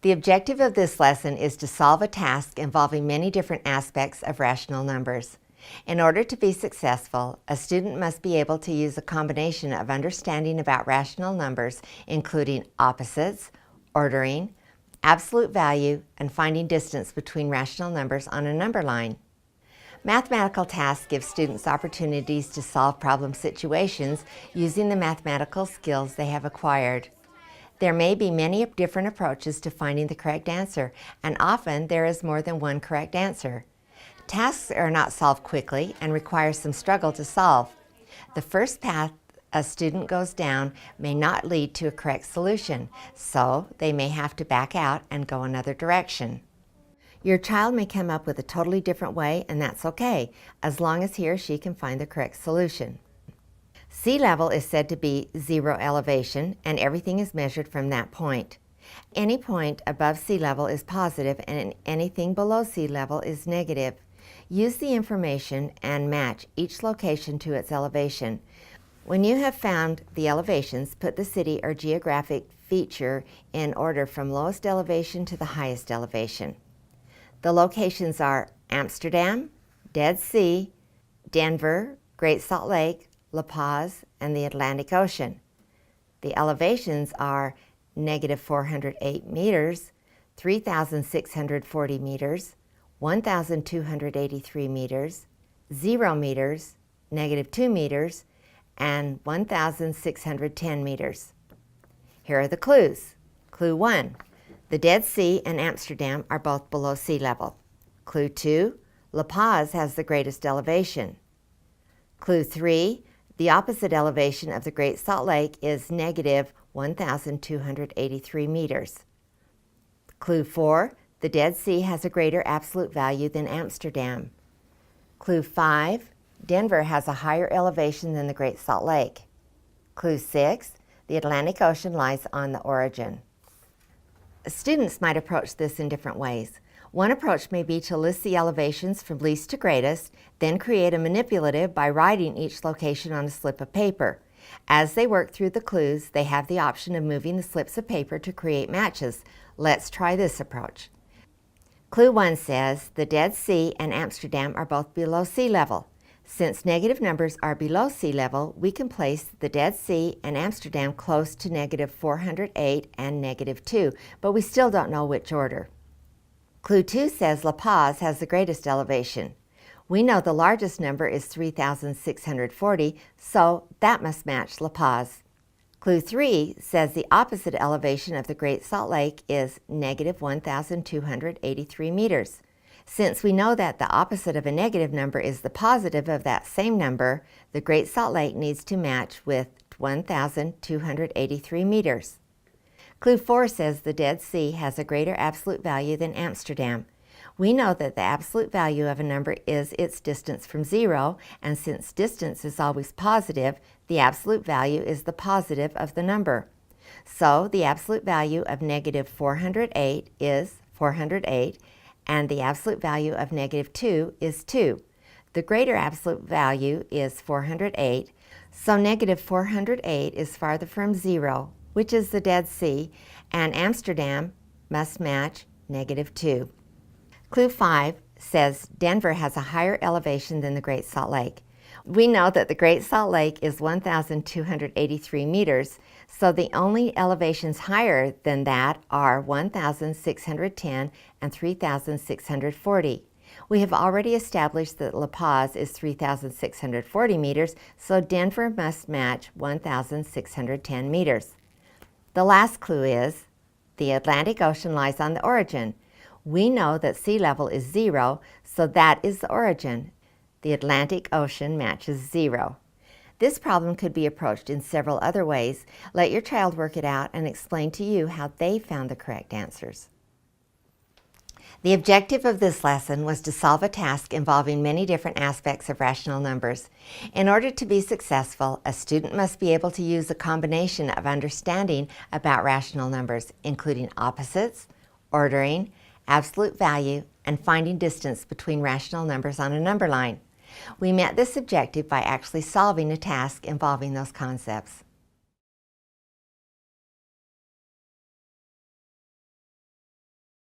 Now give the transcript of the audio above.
The objective of this lesson is to solve a task involving many different aspects of rational numbers. In order to be successful, a student must be able to use a combination of understanding about rational numbers, including opposites, ordering, absolute value, and finding distance between rational numbers on a number line. Mathematical tasks give students opportunities to solve problem situations using the mathematical skills they have acquired. There may be many different approaches to finding the correct answer, and often there is more than one correct answer. Tasks are not solved quickly and require some struggle to solve. The first path a student goes down may not lead to a correct solution, so they may have to back out and go another direction. Your child may come up with a totally different way, and that's okay, as long as he or she can find the correct solution. Sea level is said to be zero elevation, and everything is measured from that point. Any point above sea level is positive, and anything below sea level is negative. Use the information and match each location to its elevation. When you have found the elevations, put the city or geographic feature in order from lowest elevation to the highest elevation. The locations are Amsterdam, Dead Sea, Denver, Great Salt Lake, La Paz, and the Atlantic Ocean. The elevations are -408 meters, 3,640 meters, 1,283 meters, 0 meters, -2 meters, and 1,610 meters. Here are the clues. Clue 1. The Dead Sea and Amsterdam are both below sea level. Clue 2. La Paz has the greatest elevation. Clue 3. The opposite elevation of the Great Salt Lake is -1,283 meters. Clue 4. The Dead Sea has a greater absolute value than Amsterdam. Clue 5. Denver has a higher elevation than the Great Salt Lake. Clue 6. The Atlantic Ocean lies on the origin. Students might approach this in different ways. One approach may be to list the elevations from least to greatest, then create a manipulative by writing each location on a slip of paper. As they work through the clues, they have the option of moving the slips of paper to create matches. Let's try this approach. Clue 1 says the Dead Sea and Amsterdam are both below sea level. Since negative numbers are below sea level, we can place the Dead Sea and Amsterdam close to -408 and -2, but we still don't know which order. Clue 2 says La Paz has the greatest elevation. We know the largest number is 3,640, so that must match La Paz. Clue 3 says the opposite elevation of the Great Salt Lake is -1,283 meters. Since we know that the opposite of a negative number is the positive of that same number, the Great Salt Lake needs to match with 1,283 meters. Clue 4 says the Dead Sea has a greater absolute value than Amsterdam. We know that the absolute value of a number is its distance from zero, and since distance is always positive, the absolute value is the positive of the number. So the absolute value of -408 is 408, and the absolute value of -2 is 2. The greater absolute value is 408, so -408 is farther from zero, which is the Dead Sea, and Amsterdam must match -2. Clue 5 says Denver has a higher elevation than the Great Salt Lake. We know that the Great Salt Lake is 1,283 meters, so the only elevations higher than that are 1,610 and 3,640. We have already established that La Paz is 3,640 meters, so Denver must match 1,610 meters. The last clue is the Atlantic Ocean lies on the origin. We know that sea level is 0, so that is the origin. The Atlantic Ocean matches 0. This problem could be approached in several other ways. Let your child work it out and explain to you how they found the correct answers. The objective of this lesson was to solve a task involving many different aspects of rational numbers. In order to be successful, a student must be able to use a combination of understanding about rational numbers, including opposites, ordering, absolute value, and finding distance between rational numbers on a number line. We met this objective by actually solving a task involving those concepts.